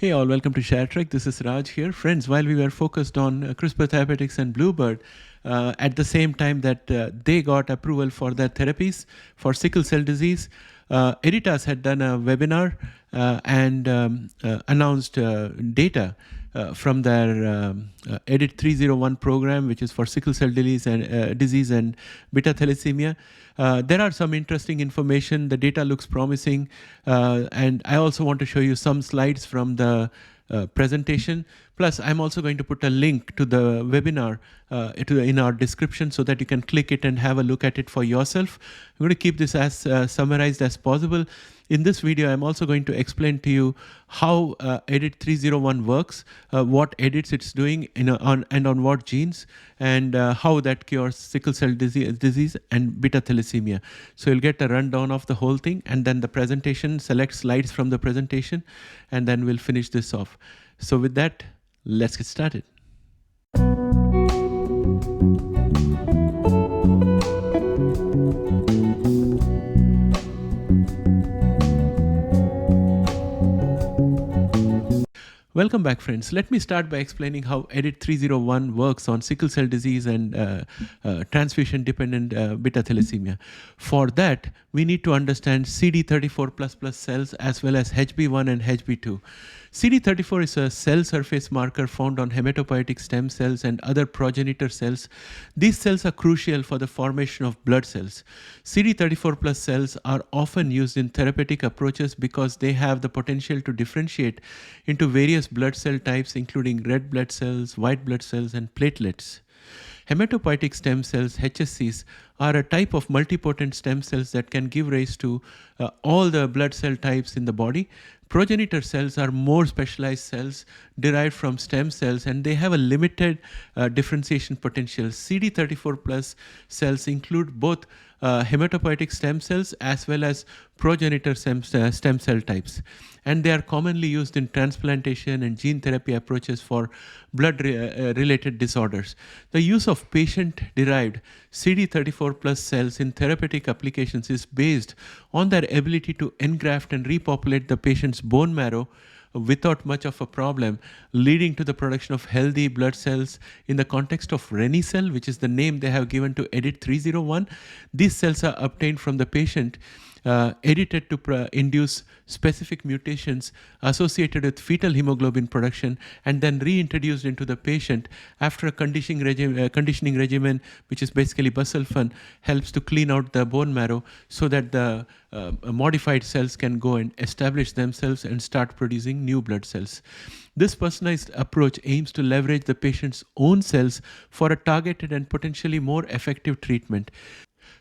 Hey all, welcome to ShareTreck. This is Raj here. Friends, while we were focused on CRISPR Therapeutics and Bluebird, at the same time that they got approval for their therapies for sickle cell disease, Editas had done a webinar and announced data from their EDIT-301 program, which is for sickle cell disease and beta thalassemia. There are some interesting information. The data looks promising. And I also want to show you some slides from the presentation. Plus, I'm also going to put a link to the webinar in our description so that you can click it and have a look at it for yourself. I'm going to keep this as summarized as possible. In this video, I'm also going to explain to you how EDIT-301 works, what edits it's doing on what genes, and how that cures sickle cell disease and beta thalassemia. So you'll get a rundown of the whole thing, and then the presentation, select slides from the presentation, and then we'll finish this off. So with that, let's get started. Welcome back, friends. Let me start by explaining how EDIT-301 works on sickle cell disease and transfusion-dependent beta thalassemia. For that, we need to understand CD34++ cells as well as HB1 and HB2. CD34 is a cell surface marker found on hematopoietic stem cells and other progenitor cells. These cells are crucial for the formation of blood cells. CD34+ cells are often used in therapeutic approaches because they have the potential to differentiate into various blood cell types, including red blood cells, white blood cells, and platelets. Hematopoietic stem cells, HSCs, are a type of multipotent stem cells that can give rise to all the blood cell types in the body. Progenitor cells are more specialized cells derived from stem cells, and they have a limited differentiation potential. CD34+ cells include both hematopoietic stem cells as well as progenitor stem cell types. And they are commonly used in transplantation and gene therapy approaches for blood-related disorders. The use of patient-derived CD34+ cells in therapeutic applications is based on their ability to engraft and repopulate the patient's bone marrow without much of a problem, leading to the production of healthy blood cells in the context of Reni-cel, which is the name they have given to EDIT-301. These cells are obtained from the patient, edited to induce specific mutations associated with fetal hemoglobin production, and then reintroduced into the patient after a conditioning regimen, which is basically busulfan, helps to clean out the bone marrow so that the modified cells can go and establish themselves and start producing new blood cells. This personalized approach aims to leverage the patient's own cells for a targeted and potentially more effective treatment.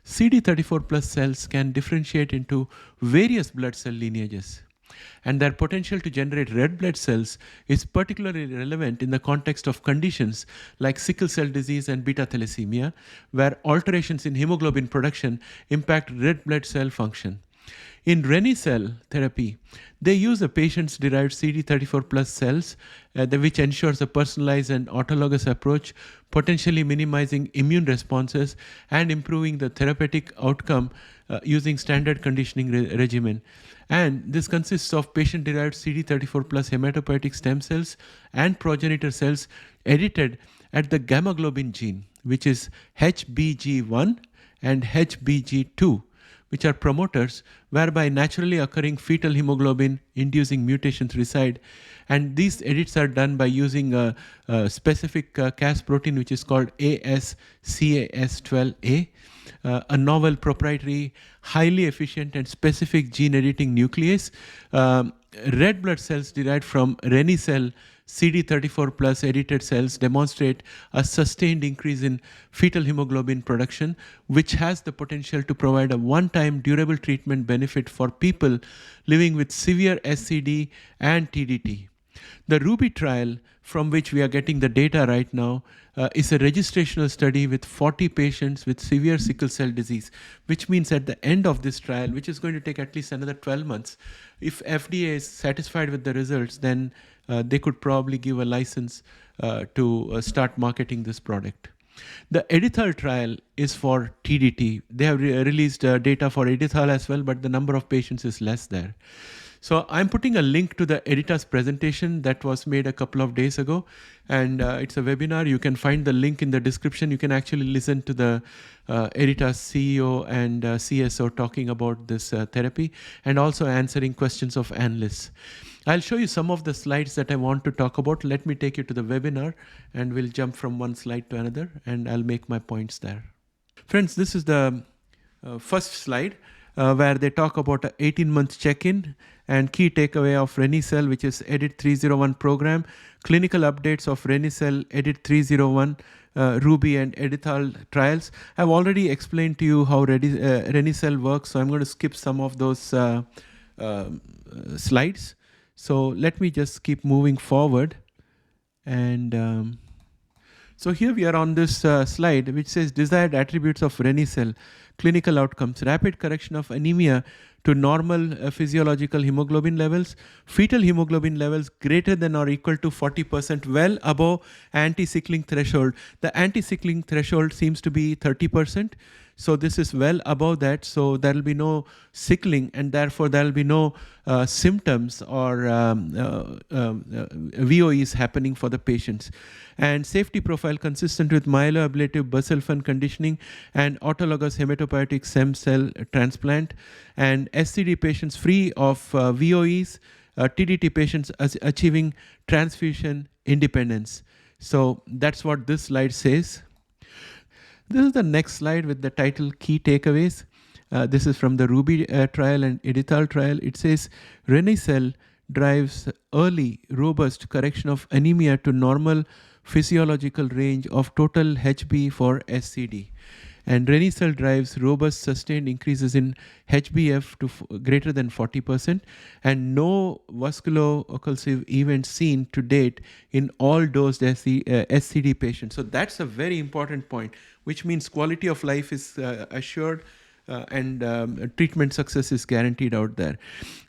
CD34+ cells can differentiate into various blood cell lineages, and their potential to generate red blood cells is particularly relevant in the context of conditions like sickle cell disease and beta thalassemia, where alterations in hemoglobin production impact red blood cell function. In Reni-cel therapy, they use a patient's derived CD34+ cells, which ensures a personalized and autologous approach, potentially minimizing immune responses and improving the therapeutic outcome using standard conditioning regimen. And this consists of patient-derived CD34+ hematopoietic stem cells and progenitor cells edited at the gamma globin gene, which is HBG1 and HBG2, which are promoters whereby naturally occurring fetal hemoglobin inducing mutations reside. And these edits are done by using a specific Cas protein, which is called ASCAS12A, a novel proprietary, highly efficient and specific gene editing nuclease. Red blood cells derived from Reni-cel CD34+ edited cells demonstrate a sustained increase in fetal hemoglobin production, which has the potential to provide a one-time durable treatment benefit for people living with severe SCD and TDT. The Ruby trial, from which we are getting the data right now, is a registrational study with 40 patients with severe sickle cell disease, which means at the end of this trial, which is going to take at least another 12 months, if FDA is satisfied with the results, then they could probably give a license to start marketing this product. The Edithal trial is for TDT. They have released data for Edithal as well, but the number of patients is less there. So I'm putting a link to the Editas presentation that was made a couple of days ago. And it's a webinar. You can find the link in the description. You can actually listen to the Editas CEO and CSO talking about this therapy and also answering questions of analysts. I'll show you some of the slides that I want to talk about. Let me take you to the webinar and we'll jump from one slide to another and I'll make my points there. Friends, this is the first slide where they talk about an 18-month check-in and key takeaway of Reni-cel, which is EDIT-301 program, clinical updates of Reni-cel, EDIT-301, Ruby and Editas trials. I've already explained to you how Reni-cel works, so I'm going to skip some of those slides. So let me just keep moving forward. And so here we are on this slide, which says desired attributes of Reni-cel, clinical outcomes, rapid correction of anemia to normal physiological hemoglobin levels, fetal hemoglobin levels greater than or equal to 40%, well above anti-sickling threshold. The anti-sickling threshold seems to be 30%. So this is well above that. So there will be no sickling and therefore there will be no symptoms or VOEs happening for the patients. And safety profile consistent with myeloablative busulfan conditioning and autologous hematopoietic stem cell transplant, and SCD patients free of VOEs, TDT patients achieving transfusion independence. So that's what this slide says. This is the next slide with the title Key Takeaways. This is from the Ruby trial and Editas trial. It says Reni-cel drives early, robust correction of anemia to normal physiological range of total HB for SCD. And Reni-cel drives robust sustained increases in HbF to greater than 40% and no vasculo-occlusive events seen to date in all dosed SCD patients. So that's a very important point, which means quality of life is assured and treatment success is guaranteed out there.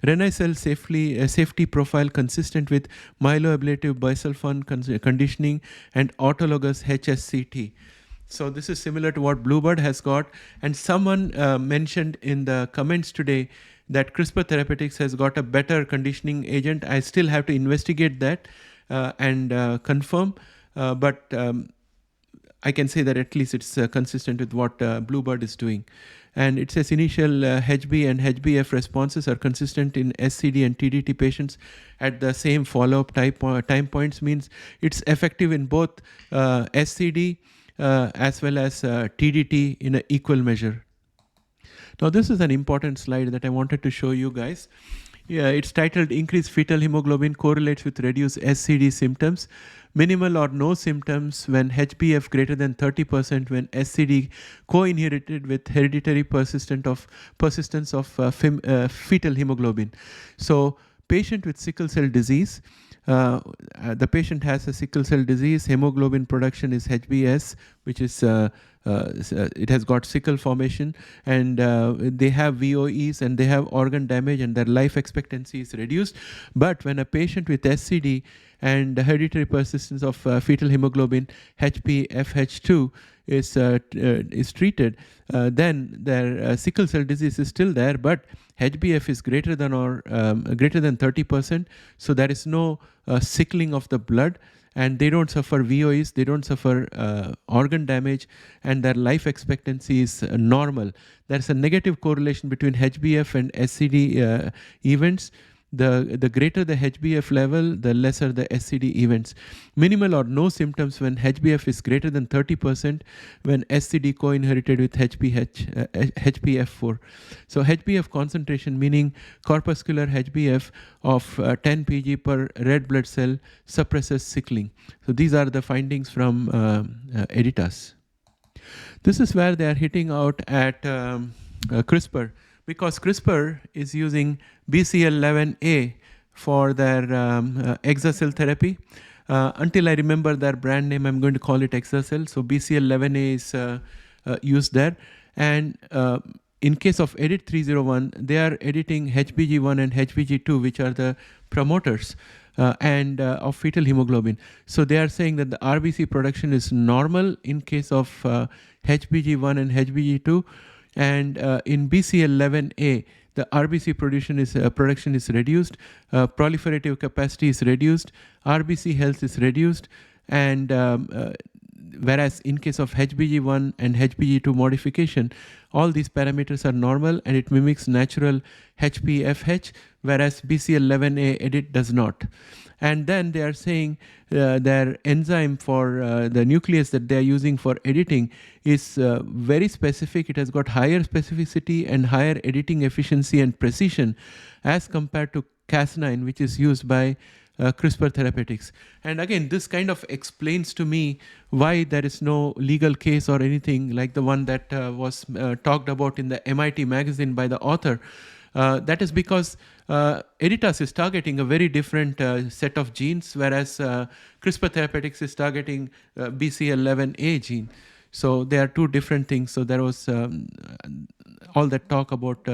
Reni-cel safety profile consistent with myeloablative busulfan conditioning and autologous HSCT. So this is similar to what Bluebird has got. And someone mentioned in the comments today that CRISPR Therapeutics has got a better conditioning agent. I still have to investigate that and confirm. But I can say that at least it's consistent with what Bluebird is doing. And it says initial HB and HbF responses are consistent in SCD and TDT patients at the same follow-up time points, means it's effective in both SCD as well as TDT in an equal measure. Now this is an important slide that I wanted to show you guys. Yeah, it's titled Increased Fetal Hemoglobin Correlates with Reduced SCD Symptoms. Minimal or no symptoms when HbF greater than 30% when SCD co-inherited with hereditary persistence of fetal hemoglobin. So patient with sickle cell disease, the patient has a sickle cell disease, hemoglobin production is HbS, which is it has got sickle formation, and they have VOEs and they have organ damage and their life expectancy is reduced. But when a patient with SCD and hereditary persistence of fetal hemoglobin HbFH2 is treated, then their sickle cell disease is still there, but HbF is greater than 30%, so there is no sickling of the blood, and they don't suffer VOEs, they don't suffer organ damage, and their life expectancy is normal. There's a negative correlation between HbF and SCD events. The greater the HbF level, the lesser the SCD events. Minimal or no symptoms when HbF is greater than 30% when SCD co-inherited with HbF4. So HbF concentration, meaning corpuscular HbF of 10 pg per red blood cell, suppresses sickling. So these are the findings from Editas. This is where they are hitting out at CRISPR, because CRISPR is using BCL11A for their exa-cell therapy. Until I remember their brand name, I'm going to call it exa-cell. So BCL11A is used there. And in case of EDIT-301, they are editing HBG1 and HBG2, which are the promoters and of fetal hemoglobin. So they are saying that the RBC production is normal in case of HBG1 and HBG2. And in BCL11A, the RBC production is reduced, proliferative capacity is reduced, RBC health is reduced, and whereas in case of HBG1 and HBG2 modification, all these parameters are normal and it mimics natural HPFH, whereas BCL11A edit does not. And then they are saying their enzyme for the nuclease that they are using for editing is very specific. It has got higher specificity and higher editing efficiency and precision as compared to Cas9, which is used by CRISPR Therapeutics. And again, this kind of explains to me why there is no legal case or anything like the one that was talked about in the MIT magazine by the author. That is because Editas is targeting a very different set of genes, whereas CRISPR Therapeutics is targeting BCL11A gene. So they are two different things. So there was all that talk about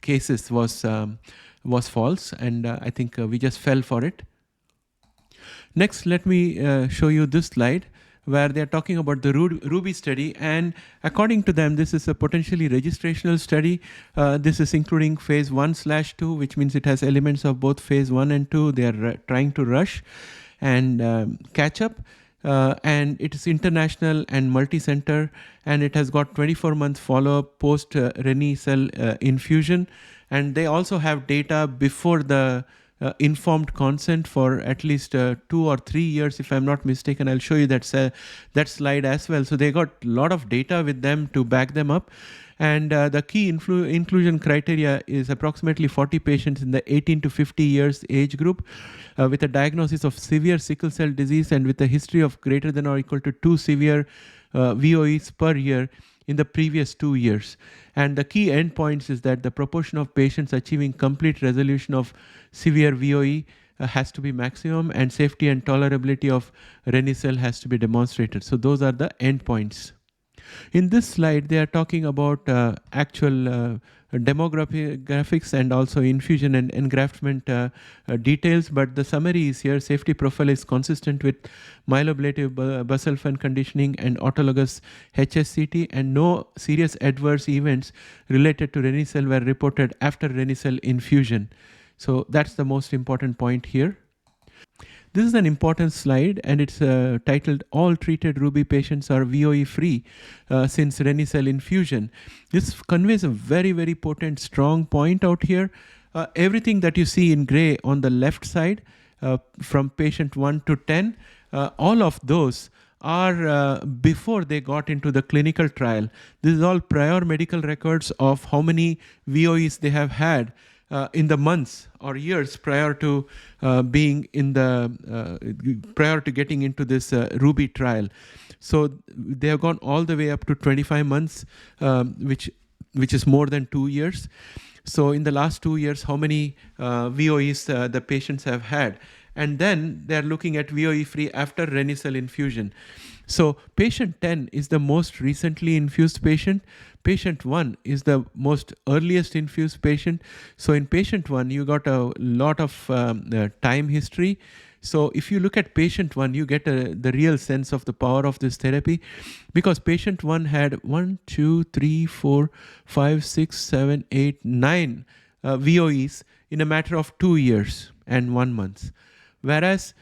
cases was false, and I think we just fell for it. Next, let me show you this slide where they're talking about the Ruby study, and according to them, this is a potentially registrational study. This is including phase 1/2, which means it has elements of both phase 1 and 2. They are trying to rush and catch up. And it is international and multi-center, and it has got 24-month follow-up post Reni-cel infusion. And they also have data before the informed consent for at least 2 or 3 years, if I'm not mistaken. I'll show you that slide as well. So they got a lot of data with them to back them up. And the key inclusion criteria is approximately 40 patients in the 18 to 50 years age group with a diagnosis of severe sickle cell disease and with a history of greater than or equal to 2 severe VOEs per year in the previous 2 years. And the key endpoints is that the proportion of patients achieving complete resolution of severe VOE has to be maximum, and safety and tolerability of Reni-cel has to be demonstrated. So those are the endpoints. In this slide, they are talking about actual demographics and also infusion and engraftment details, but the summary is here. Safety profile is consistent with myeloablative busulfan conditioning and autologous HSCT, and no serious adverse events related to Reni-cel were reported after Reni-cel infusion. So that's the most important point here. This is an important slide, and it's titled "All treated Ruby patients are VOE free since Reni-cel infusion." This conveys a very, very potent, strong point out here. Everything that you see in gray on the left side, from patient 1 to 10, all of those are before they got into the clinical trial. This is all prior medical records of how many VOEs they have had in the months or years prior to being in the prior to getting into this Ruby trial. So they have gone all the way up to 25 months, which is more than 2 years. So in the last 2 years, how many VOEs the patients have had? And then they're looking at VOE free after Reni-cel infusion. So patient 10 is the most recently infused patient. Patient 1 is the most earliest infused patient. So in patient 1, you got a lot of time history. So if you look at patient 1, you get the real sense of the power of this therapy, because patient 1 had 1, 2, 3, 4, 5, 6, 7, 8, 9 VOEs in a matter of 2 years and 1 month. Whereas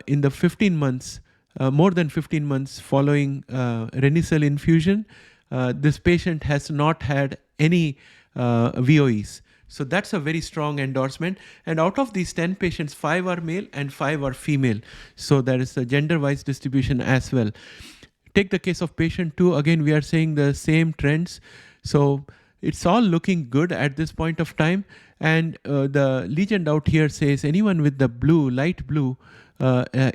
in the 15 months, more than 15 months following Reni-cel infusion, this patient has not had any VOEs. So that's a very strong endorsement. And out of these 10 patients, 5 are male and 5 are female. So there is a gender-wise distribution as well. Take the case of patient 2. Again, we are saying the same trends. So it's all looking good at this point of time. And the legend out here says anyone with the blue, light blue,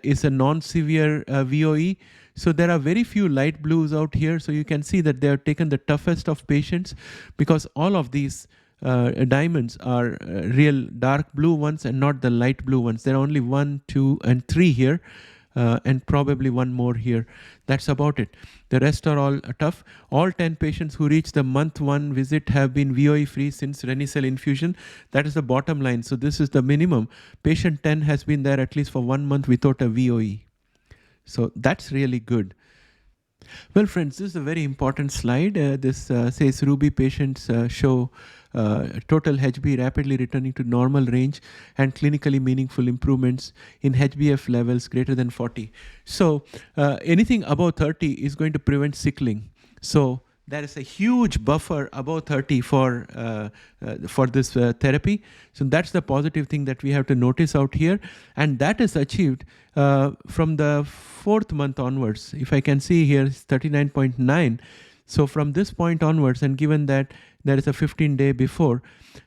is a non-severe VOE. So there are very few light blues out here. So you can see that they have taken the toughest of patients, because all of these diamonds are real dark blue ones and not the light blue ones. There are only 1, 2, and 3 here, and probably one more here. That's about it. The rest are all tough. All 10 patients who reach the month 1 visit have been VOE free since Reni-cel infusion. That is the bottom line. So this is the minimum. Patient 10 has been there at least for 1 month without a VOE. So that's really good. Well, friends, this is a very important slide. This says Ruby patients show total HB rapidly returning to normal range, and clinically meaningful improvements in HbF levels greater than 40. So anything above 30 is going to prevent sickling. So there is a huge buffer above 30 for this therapy. So that's the positive thing that we have to notice out here. And that is achieved from the 4th month onwards. If I can see here, it's 39.9. So from this point onwards, and given that there is a 15-day before,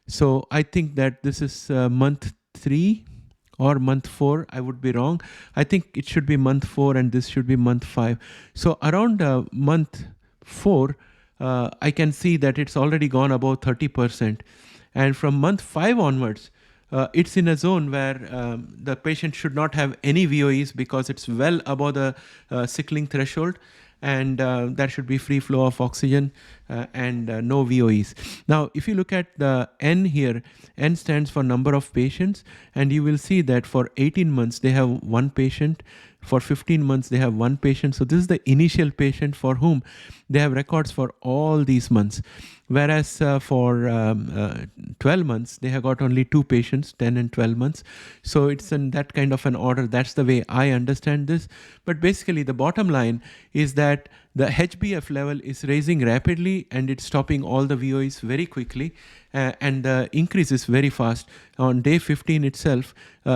so I think that this is month 3 or month 4. I would be wrong. I think it should be month 4 and this should be month 5. So around month 4, I can see that it's already gone above 30%. And from month 5 onwards, it's in a zone where the patient should not have any VOEs because it's well above the sickling threshold, and there should be free flow of oxygen and no VOEs. Now, if you look at the N here, N stands for number of patients, and you will see that for 18 months, they have 1 patient. For 15 months, they have 1 patient. So this is the initial patient for whom they have records for all these months. Whereas for 12 months, they have got only 2 patients, 10 and 12 months. So it's in that kind of an order. That's the way I understand this. But basically, the bottom line is that the HbF level is rising rapidly and it's stopping all the VOEs very quickly. And the increase is very fast. On day 15 itself,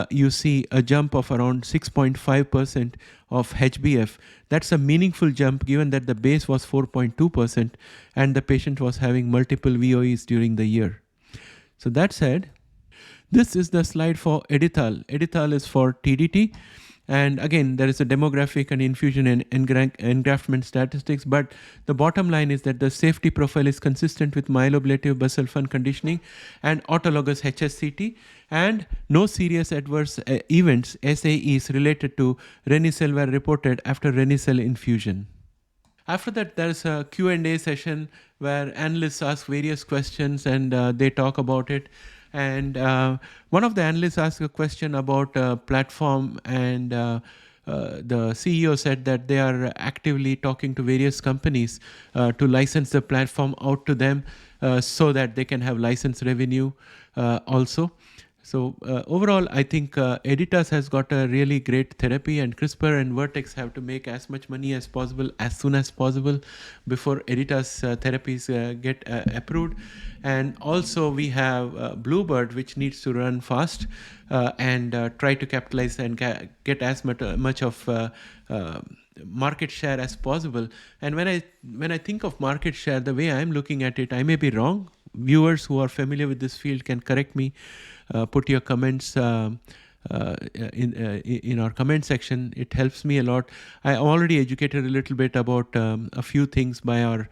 you see a jump of around 6.5% of HbF. That's a meaningful jump given that the base was 4.2% and the patient was having multiple VOEs during the year. So that said, this is the slide for Edital. Edital is for TDT. And again, there is a demographic and infusion and engraftment statistics, but the bottom line is that the safety profile is consistent with myeloablative busulfan conditioning and autologous HSCT, and no serious adverse events, SAEs, related to Reni-cel were reported after Reni-cel infusion. After that, there's a Q&A session where analysts ask various questions and they talk about it. And one of the analysts asked a question about platform, and the CEO said that they are actively talking to various companies to license the platform out to them so that they can have license revenue also. So overall, I think Editas has got a really great therapy, and CRISPR and Vertex have to make as much money as possible as soon as possible before Editas therapies get approved. And also we have Bluebird, which needs to run fast and try to capitalize and get as much of market share as possible. And when I think of market share, the way I'm looking at it, I may be wrong. Viewers who are familiar with this field can correct me. Put your comments in our comment section. It helps me a lot. I already educated a little bit about a few things by our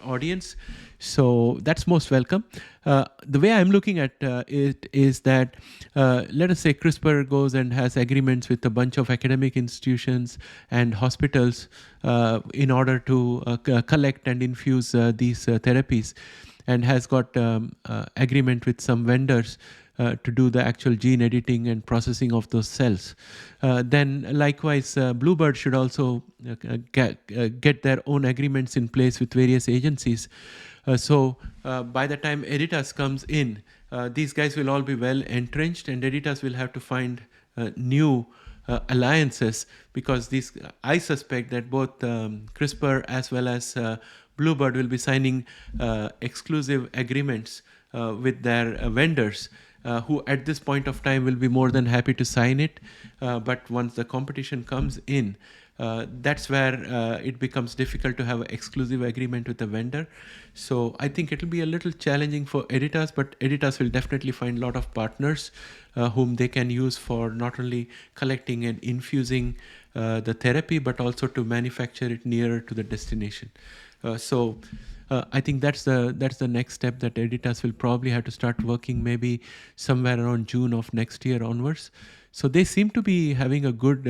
audience, so that's most welcome. The way I'm looking at it is that let us say CRISPR goes and has agreements with a bunch of academic institutions and hospitals in order to collect and infuse these therapies, and has got agreement with some vendors to do the actual gene editing and processing of those cells. Then likewise, Bluebird should also get their own agreements in place with various agencies. So by the time Editas comes in, these guys will all be well entrenched, and Editas will have to find new alliances, because I suspect that both CRISPR as well as Bluebird will be signing exclusive agreements with their vendors, who at this point of time will be more than happy to sign it. But once the competition comes in, that's where it becomes difficult to have an exclusive agreement with the vendor. So I think it will be a little challenging for Editas, but Editas will definitely find a lot of partners whom they can use for not only collecting and infusing the therapy, but also to manufacture it nearer to the destination. So I think that's the next step that Editas will probably have to start working, maybe somewhere around June of next year onwards. So they seem to be having a good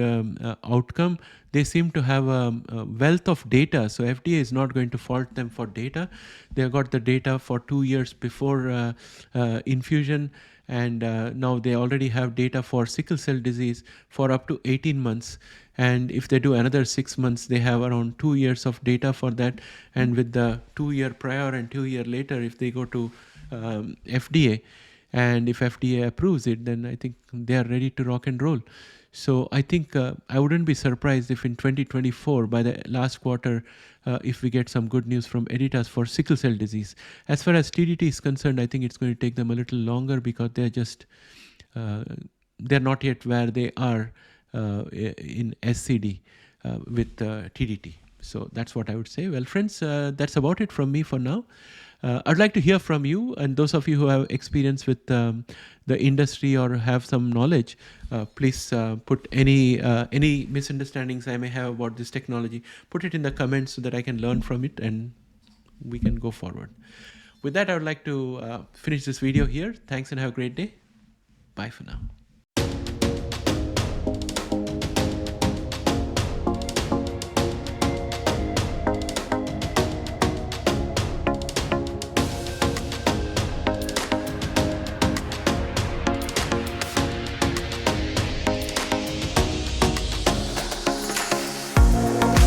outcome. They seem to have a wealth of data. So FDA is not going to fault them for data. They have got the data for 2 years before infusion, and now they already have data for sickle cell disease for up to 18 months. And if they do another 6 months, they have around 2 years of data for that. And with the 2-year prior and 2-year later, if they go to FDA, and if FDA approves it, then I think they are ready to rock and roll. So I think I wouldn't be surprised if in 2024, by the last quarter, if we get some good news from Editas for sickle cell disease. As far as TDT is concerned, I think it's going to take them a little longer because they're just, they're not yet where they are in SCD with TDT. So that's what I would say. Well, friends, that's about it from me for now. I'd like to hear from you, and those of you who have experience with the industry or have some knowledge, please put any misunderstandings I may have about this technology, put it in the comments so that I can learn from it and we can go forward. With that, I would like to finish this video here. Thanks and have a great day. Bye for now.